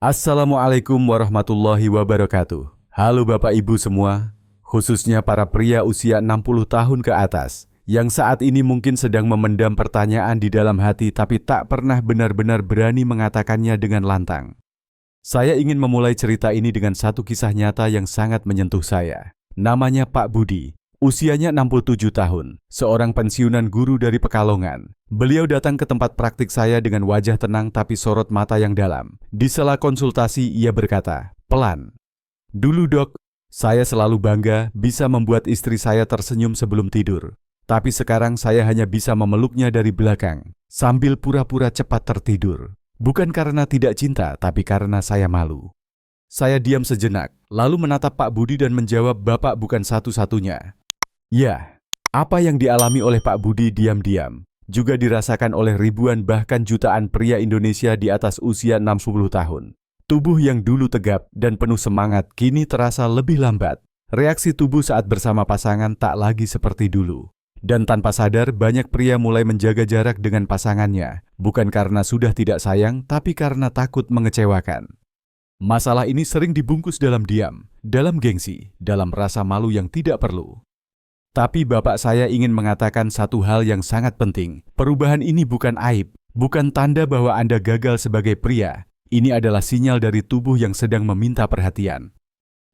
Assalamualaikum warahmatullahi wabarakatuh. Halo Bapak Ibu semua, khususnya para pria usia 60 tahun ke atas, yang saat ini mungkin sedang memendam pertanyaan di dalam hati tapi tak pernah benar-benar berani mengatakannya dengan lantang. Saya ingin memulai cerita ini dengan satu kisah nyata yang sangat menyentuh saya. Namanya Pak Budi. Usianya 67 tahun, seorang pensiunan guru dari Pekalongan. Beliau datang ke tempat praktik saya dengan wajah tenang tapi sorot mata yang dalam. Di sela konsultasi ia berkata, "Pelan. Dulu dok, saya selalu bangga bisa membuat istri saya tersenyum sebelum tidur. Tapi sekarang saya hanya bisa memeluknya dari belakang, sambil pura-pura cepat tertidur. Bukan karena tidak cinta, tapi karena saya malu." Saya diam sejenak, lalu menatap Pak Budi dan menjawab, "Bapak bukan satu-satunya." Ya, apa yang dialami oleh Pak Budi diam-diam juga dirasakan oleh ribuan bahkan jutaan pria Indonesia di atas usia 60 tahun. Tubuh yang dulu tegap dan penuh semangat kini terasa lebih lambat. Reaksi tubuh saat bersama pasangan tak lagi seperti dulu. Dan tanpa sadar banyak pria mulai menjaga jarak dengan pasangannya, bukan karena sudah tidak sayang, tapi karena takut mengecewakan. Masalah ini sering dibungkus dalam diam, dalam gengsi, dalam rasa malu yang tidak perlu. Tapi bapak saya ingin mengatakan satu hal yang sangat penting. Perubahan ini bukan aib, bukan tanda bahwa Anda gagal sebagai pria. Ini adalah sinyal dari tubuh yang sedang meminta perhatian.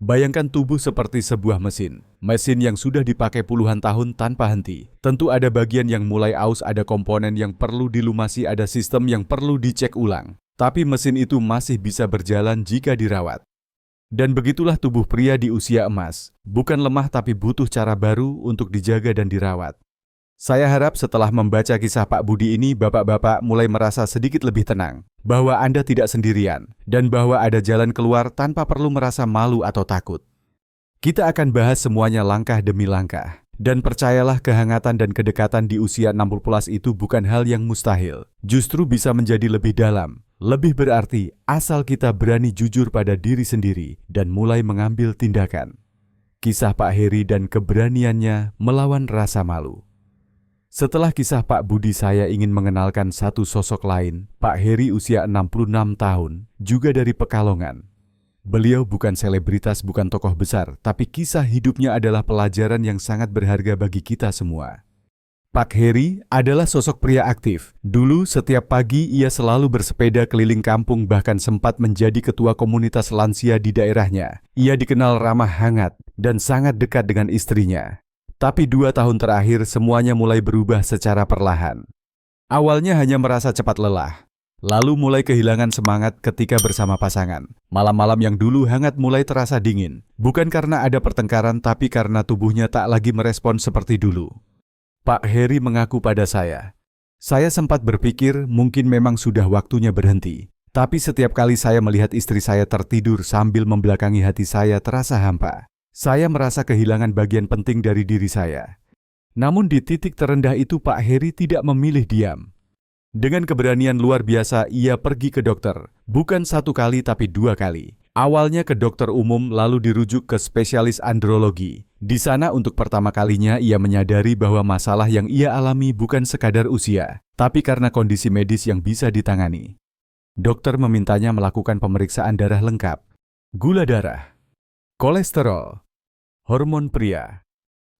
Bayangkan tubuh seperti sebuah mesin. Mesin yang sudah dipakai puluhan tahun tanpa henti. Tentu ada bagian yang mulai aus, ada komponen yang perlu dilumasi, ada sistem yang perlu dicek ulang. Tapi mesin itu masih bisa berjalan jika dirawat. Dan begitulah tubuh pria di usia emas, bukan lemah tapi butuh cara baru untuk dijaga dan dirawat. Saya harap setelah membaca kisah Pak Budi ini, bapak-bapak mulai merasa sedikit lebih tenang, bahwa Anda tidak sendirian, dan bahwa ada jalan keluar tanpa perlu merasa malu atau takut. Kita akan bahas semuanya langkah demi langkah, dan percayalah kehangatan dan kedekatan di usia 60 plus itu bukan hal yang mustahil, justru bisa menjadi lebih dalam. Lebih berarti asal kita berani jujur pada diri sendiri dan mulai mengambil tindakan. Kisah Pak Heri dan keberaniannya melawan rasa malu. Setelah kisah Pak Budi, saya ingin mengenalkan satu sosok lain, Pak Heri usia 66 tahun, juga dari Pekalongan. Beliau bukan selebritas, bukan tokoh besar, tapi kisah hidupnya adalah pelajaran yang sangat berharga bagi kita semua. Pak Heri adalah sosok pria aktif. Dulu setiap pagi ia selalu bersepeda keliling kampung, bahkan sempat menjadi ketua komunitas lansia di daerahnya. Ia dikenal ramah, hangat, dan sangat dekat dengan istrinya. Tapi 2 tahun terakhir semuanya mulai berubah secara perlahan. Awalnya hanya merasa cepat lelah, lalu mulai kehilangan semangat ketika bersama pasangan. Malam-malam yang dulu hangat mulai terasa dingin, bukan karena ada pertengkaran tapi karena tubuhnya tak lagi merespon seperti dulu. Pak Heri mengaku pada saya sempat berpikir mungkin memang sudah waktunya berhenti. Tapi setiap kali saya melihat istri saya tertidur sambil membelakangi hati saya terasa hampa. Saya merasa kehilangan bagian penting dari diri saya. Namun di titik terendah itu Pak Heri tidak memilih diam. Dengan keberanian luar biasa ia pergi ke dokter. Bukan 1 kali tapi 2 kali. Awalnya ke dokter umum, lalu dirujuk ke spesialis andrologi. Di sana untuk pertama kalinya ia menyadari bahwa masalah yang ia alami bukan sekadar usia, tapi karena kondisi medis yang bisa ditangani. Dokter memintanya melakukan pemeriksaan darah lengkap, gula darah, kolesterol, hormon pria,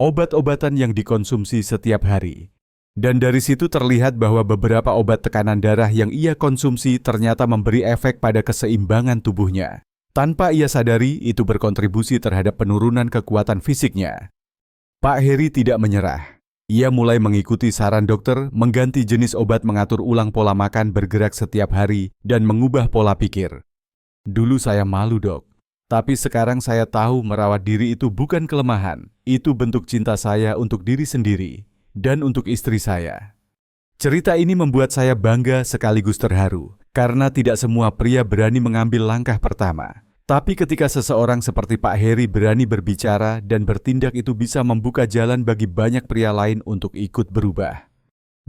obat-obatan yang dikonsumsi setiap hari. Dan dari situ terlihat bahwa beberapa obat tekanan darah yang ia konsumsi ternyata memberi efek pada keseimbangan tubuhnya. Tanpa ia sadari, itu berkontribusi terhadap penurunan kekuatan fisiknya. Pak Heri tidak menyerah. Ia mulai mengikuti saran dokter, mengganti jenis obat, mengatur ulang pola makan, bergerak setiap hari, dan mengubah pola pikir. Dulu saya malu dok, tapi sekarang saya tahu merawat diri itu bukan kelemahan. Itu bentuk cinta saya untuk diri sendiri dan untuk istri saya. Cerita ini membuat saya bangga sekaligus terharu, karena tidak semua pria berani mengambil langkah pertama. Tapi ketika seseorang seperti Pak Heri berani berbicara dan bertindak, itu bisa membuka jalan bagi banyak pria lain untuk ikut berubah.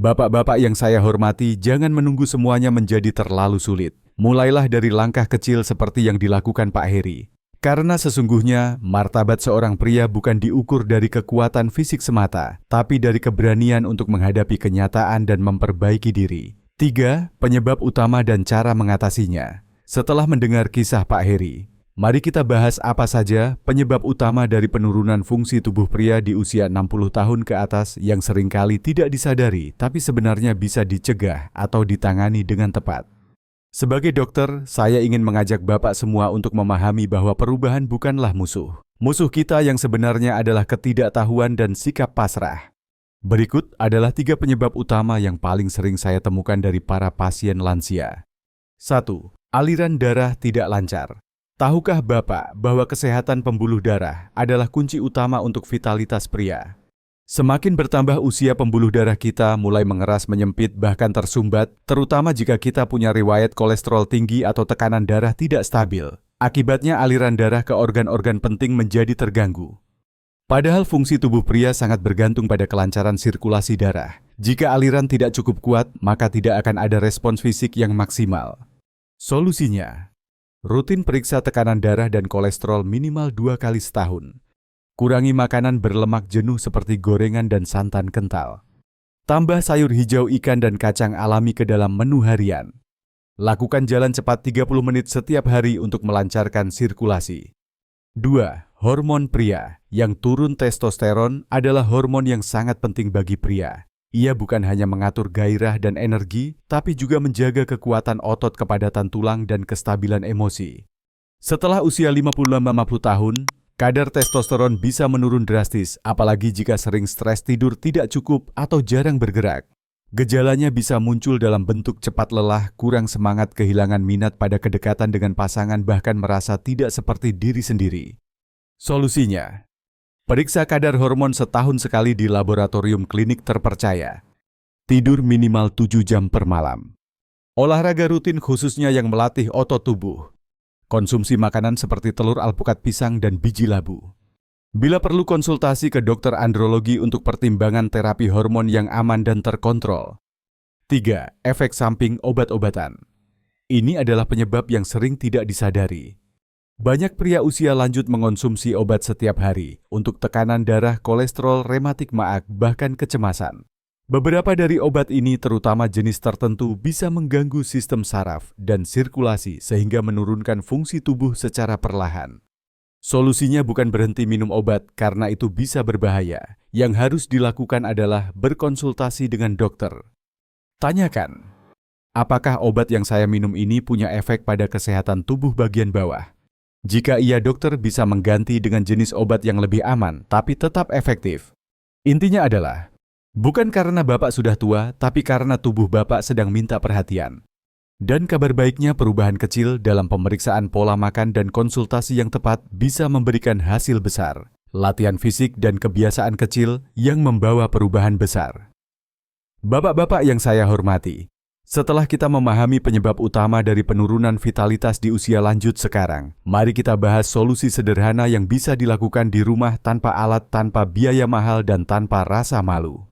Bapak-bapak yang saya hormati, jangan menunggu semuanya menjadi terlalu sulit. Mulailah dari langkah kecil seperti yang dilakukan Pak Heri. Karena sesungguhnya, martabat seorang pria bukan diukur dari kekuatan fisik semata, tapi dari keberanian untuk menghadapi kenyataan dan memperbaiki diri. 3. Penyebab utama dan cara mengatasinya. Setelah mendengar kisah Pak Heri, mari kita bahas apa saja penyebab utama dari penurunan fungsi tubuh pria di usia 60 tahun ke atas yang seringkali tidak disadari tapi sebenarnya bisa dicegah atau ditangani dengan tepat. Sebagai dokter, saya ingin mengajak Bapak semua untuk memahami bahwa perubahan bukanlah musuh. Musuh kita yang sebenarnya adalah ketidaktahuan dan sikap pasrah. Berikut adalah 3 penyebab utama yang paling sering saya temukan dari para pasien lansia. 1. Aliran darah tidak lancar. Tahukah Bapak bahwa kesehatan pembuluh darah adalah kunci utama untuk vitalitas pria? Semakin bertambah usia pembuluh darah kita mulai mengeras, menyempit, bahkan tersumbat, terutama jika kita punya riwayat kolesterol tinggi atau tekanan darah tidak stabil. Akibatnya aliran darah ke organ-organ penting menjadi terganggu. Padahal fungsi tubuh pria sangat bergantung pada kelancaran sirkulasi darah. Jika aliran tidak cukup kuat, maka tidak akan ada respons fisik yang maksimal. Solusinya, rutin periksa tekanan darah dan kolesterol minimal 2 kali setahun. Kurangi makanan berlemak jenuh seperti gorengan dan santan kental. Tambah sayur hijau, ikan, dan kacang alami ke dalam menu harian. Lakukan jalan cepat 30 menit setiap hari untuk melancarkan sirkulasi. 2. Hormon pria. Yang turun testosteron adalah hormon yang sangat penting bagi pria. Ia bukan hanya mengatur gairah dan energi, tapi juga menjaga kekuatan otot, kepadatan tulang, dan kestabilan emosi. Setelah usia 50-50 tahun, kadar testosteron bisa menurun drastis, apalagi jika sering stres, tidur tidak cukup, atau jarang bergerak. Gejalanya bisa muncul dalam bentuk cepat lelah, kurang semangat, kehilangan minat pada kedekatan dengan pasangan, bahkan merasa tidak seperti diri sendiri. Solusinya, periksa kadar hormon setahun sekali di laboratorium klinik terpercaya. Tidur minimal 7 jam per malam. Olahraga rutin khususnya yang melatih otot tubuh. Konsumsi makanan seperti telur alpukat, pisang, dan biji labu. Bila perlu, konsultasi ke dokter andrologi untuk pertimbangan terapi hormon yang aman dan terkontrol. 3. Efek samping obat-obatan. Ini adalah penyebab yang sering tidak disadari. Banyak pria usia lanjut mengonsumsi obat setiap hari untuk tekanan darah, kolesterol, rematik maag, bahkan kecemasan. Beberapa dari obat ini, terutama jenis tertentu, bisa mengganggu sistem saraf dan sirkulasi sehingga menurunkan fungsi tubuh secara perlahan. Solusinya bukan berhenti minum obat karena itu bisa berbahaya. Yang harus dilakukan adalah berkonsultasi dengan dokter. Tanyakan, apakah obat yang saya minum ini punya efek pada kesehatan tubuh bagian bawah? Jika iya, dokter bisa mengganti dengan jenis obat yang lebih aman tapi tetap efektif. Intinya adalah, bukan karena Bapak sudah tua, tapi karena tubuh Bapak sedang minta perhatian. Dan kabar baiknya, perubahan kecil dalam pemeriksaan pola makan dan konsultasi yang tepat bisa memberikan hasil besar. Latihan fisik dan kebiasaan kecil yang membawa perubahan besar. Bapak-bapak yang saya hormati, setelah kita memahami penyebab utama dari penurunan vitalitas di usia lanjut sekarang, mari kita bahas solusi sederhana yang bisa dilakukan di rumah tanpa alat, tanpa biaya mahal, dan tanpa rasa malu.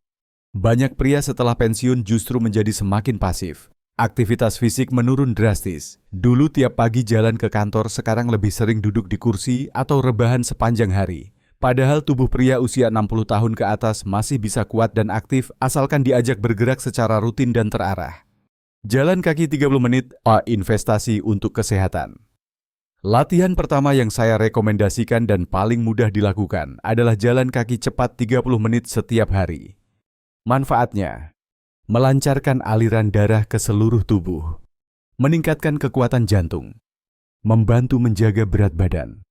Banyak pria setelah pensiun justru menjadi semakin pasif. Aktivitas fisik menurun drastis. Dulu tiap pagi jalan ke kantor, sekarang lebih sering duduk di kursi atau rebahan sepanjang hari. Padahal tubuh pria usia 60 tahun ke atas masih bisa kuat dan aktif asalkan diajak bergerak secara rutin dan terarah. Jalan kaki 30 menit, investasi untuk kesehatan. Latihan pertama yang saya rekomendasikan dan paling mudah dilakukan adalah jalan kaki cepat 30 menit setiap hari. Manfaatnya, melancarkan aliran darah ke seluruh tubuh, meningkatkan kekuatan jantung, membantu menjaga berat badan,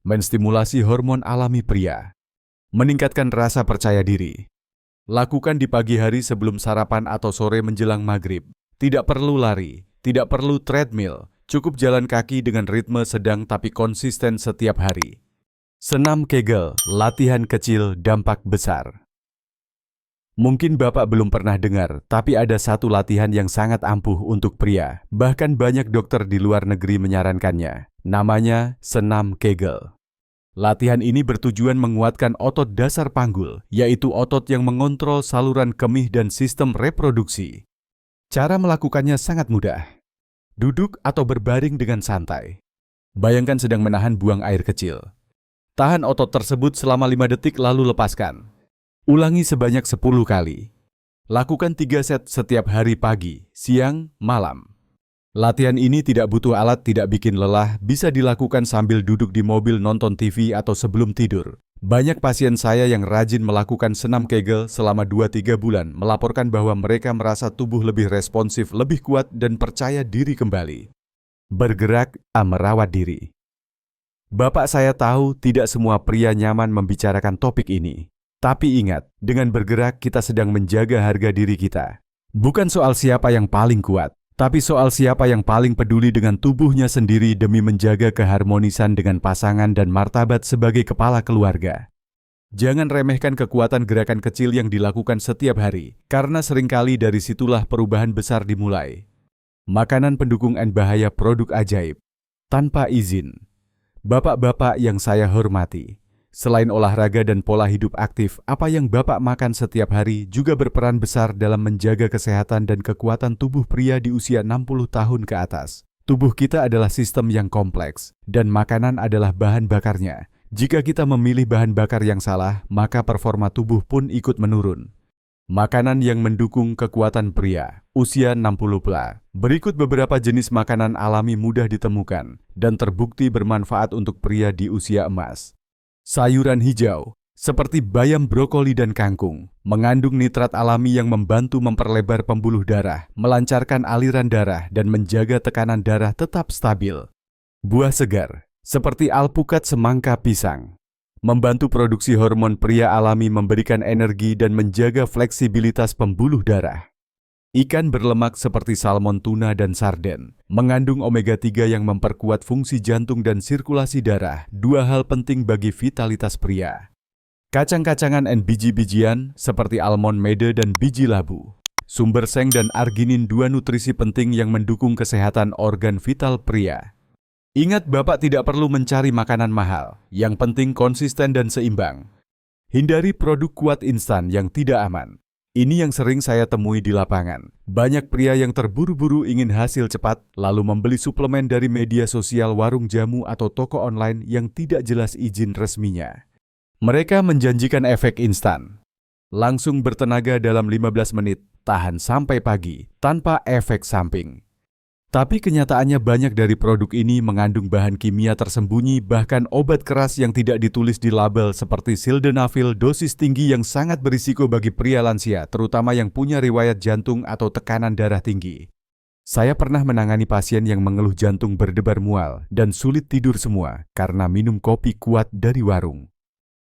menstimulasi hormon alami pria, meningkatkan rasa percaya diri. Lakukan di pagi hari sebelum sarapan atau sore menjelang maghrib. Tidak perlu lari, tidak perlu treadmill, cukup jalan kaki dengan ritme sedang tapi konsisten setiap hari. Senam Kegel, latihan kecil, dampak besar. Mungkin Bapak belum pernah dengar, tapi ada satu latihan yang sangat ampuh untuk pria. Bahkan banyak dokter di luar negeri menyarankannya. Namanya senam Kegel. Latihan ini bertujuan menguatkan otot dasar panggul, yaitu otot yang mengontrol saluran kemih dan sistem reproduksi. Cara melakukannya sangat mudah. Duduk atau berbaring dengan santai. Bayangkan sedang menahan buang air kecil. Tahan otot tersebut selama 5 detik lalu lepaskan. Ulangi sebanyak 10 kali. Lakukan 3 set setiap hari, pagi, siang, malam. Latihan ini tidak butuh alat, tidak bikin lelah, bisa dilakukan sambil duduk di mobil, nonton TV, atau sebelum tidur. Banyak pasien saya yang rajin melakukan senam Kegel selama 2-3 bulan melaporkan bahwa mereka merasa tubuh lebih responsif, lebih kuat, dan percaya diri kembali. Bergerak, merawat diri. Bapak saya tahu tidak semua pria nyaman membicarakan topik ini. Tapi ingat, dengan bergerak kita sedang menjaga harga diri kita. Bukan soal siapa yang paling kuat, tapi soal siapa yang paling peduli dengan tubuhnya sendiri demi menjaga keharmonisan dengan pasangan dan martabat sebagai kepala keluarga. Jangan remehkan kekuatan gerakan kecil yang dilakukan setiap hari, karena seringkali dari situlah perubahan besar dimulai. Makanan pendukung dan bahaya produk ajaib. Tanpa izin. Bapak-bapak yang saya hormati, selain olahraga dan pola hidup aktif, apa yang Bapak makan setiap hari juga berperan besar dalam menjaga kesehatan dan kekuatan tubuh pria di usia 60 tahun ke atas. Tubuh kita adalah sistem yang kompleks, dan makanan adalah bahan bakarnya. Jika kita memilih bahan bakar yang salah, maka performa tubuh pun ikut menurun. Makanan yang mendukung kekuatan pria, usia 60+. Berikut beberapa jenis makanan alami mudah ditemukan dan terbukti bermanfaat untuk pria di usia emas. Sayuran hijau, seperti bayam, brokoli, dan kangkung, mengandung nitrat alami yang membantu memperlebar pembuluh darah, melancarkan aliran darah, dan menjaga tekanan darah tetap stabil. Buah segar, seperti alpukat, semangka, pisang, membantu produksi hormon pria alami, memberikan energi dan menjaga fleksibilitas pembuluh darah. Ikan berlemak seperti salmon, tuna, dan sarden, mengandung omega-3 yang memperkuat fungsi jantung dan sirkulasi darah, dua hal penting bagi vitalitas pria. Kacang-kacangan dan biji-bijian seperti almond, mede, dan biji labu. Sumber seng dan arginin, dua nutrisi penting yang mendukung kesehatan organ vital pria. Ingat, Bapak tidak perlu mencari makanan mahal, yang penting konsisten dan seimbang. Hindari produk kuat instan yang tidak aman. Ini yang sering saya temui di lapangan. Banyak pria yang terburu-buru ingin hasil cepat, lalu membeli suplemen dari media sosial, warung jamu, atau toko online yang tidak jelas izin resminya. Mereka menjanjikan efek instan. Langsung bertenaga dalam 15 menit, tahan sampai pagi, tanpa efek samping. Tapi kenyataannya banyak dari produk ini mengandung bahan kimia tersembunyi, bahkan obat keras yang tidak ditulis di label seperti sildenafil, dosis tinggi yang sangat berisiko bagi pria lansia, terutama yang punya riwayat jantung atau tekanan darah tinggi. Saya pernah menangani pasien yang mengeluh jantung berdebar mual dan sulit tidur semua karena minum kopi kuat dari warung.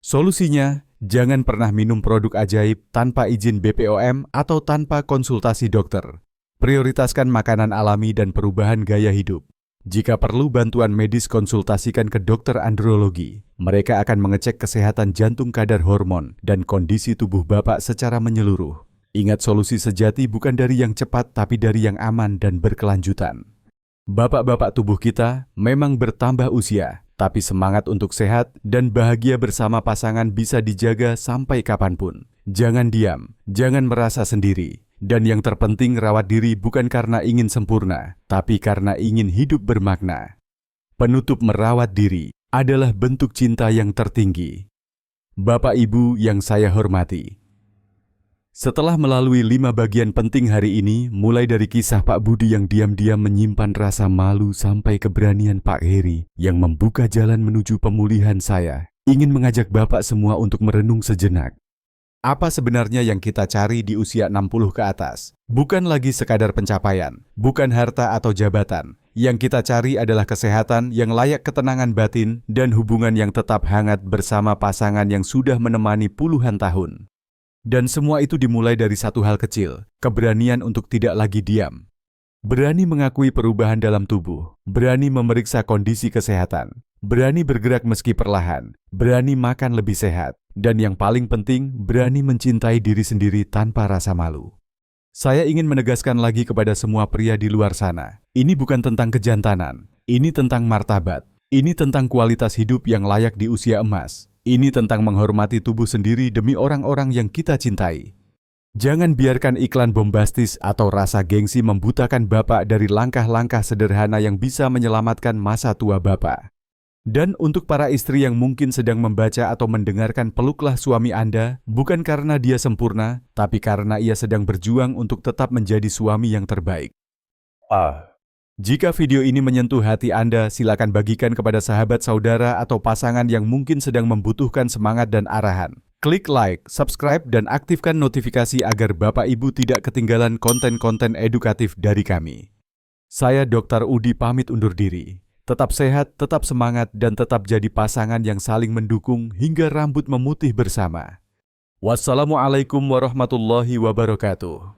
Solusinya, jangan pernah minum produk ajaib tanpa izin BPOM atau tanpa konsultasi dokter. Prioritaskan makanan alami dan perubahan gaya hidup. Jika perlu bantuan medis, konsultasikan ke dokter andrologi. Mereka akan mengecek kesehatan jantung, kadar hormon, dan kondisi tubuh Bapak secara menyeluruh. Ingat, solusi sejati bukan dari yang cepat, tapi dari yang aman dan berkelanjutan. Bapak-bapak, tubuh kita memang bertambah usia, tapi semangat untuk sehat dan bahagia bersama pasangan bisa dijaga sampai kapanpun. Jangan diam, jangan merasa sendiri. Dan yang terpenting, rawat diri bukan karena ingin sempurna, tapi karena ingin hidup bermakna. Penutup, merawat diri adalah bentuk cinta yang tertinggi. Bapak Ibu yang saya hormati, setelah melalui 5 bagian penting hari ini, mulai dari kisah Pak Budi yang diam-diam menyimpan rasa malu sampai keberanian Pak Heri yang membuka jalan menuju pemulihan, saya ingin mengajak Bapak semua untuk merenung sejenak. Apa sebenarnya yang kita cari di usia 60 ke atas? Bukan lagi sekadar pencapaian, bukan harta atau jabatan. Yang kita cari adalah kesehatan yang layak, ketenangan batin, dan hubungan yang tetap hangat bersama pasangan yang sudah menemani puluhan tahun. Dan semua itu dimulai dari satu hal kecil, keberanian untuk tidak lagi diam. Berani mengakui perubahan dalam tubuh, berani memeriksa kondisi kesehatan, berani bergerak meski perlahan, berani makan lebih sehat, dan yang paling penting, berani mencintai diri sendiri tanpa rasa malu. Saya ingin menegaskan lagi kepada semua pria di luar sana, ini bukan tentang kejantanan, ini tentang martabat, ini tentang kualitas hidup yang layak di usia emas, ini tentang menghormati tubuh sendiri demi orang-orang yang kita cintai. Jangan biarkan iklan bombastis atau rasa gengsi membutakan Bapak dari langkah-langkah sederhana yang bisa menyelamatkan masa tua Bapak. Dan untuk para istri yang mungkin sedang membaca atau mendengarkan, peluklah suami Anda, bukan karena dia sempurna, tapi karena ia sedang berjuang untuk tetap menjadi suami yang terbaik. Jika video ini menyentuh hati Anda, silakan bagikan kepada sahabat saudara atau pasangan yang mungkin sedang membutuhkan semangat dan arahan. Klik like, subscribe, dan aktifkan notifikasi agar Bapak Ibu tidak ketinggalan konten-konten edukatif dari kami. Saya Dr. Udi pamit undur diri. Tetap sehat, tetap semangat, dan tetap jadi pasangan yang saling mendukung hingga rambut memutih bersama. Wassalamualaikum warahmatullahi wabarakatuh.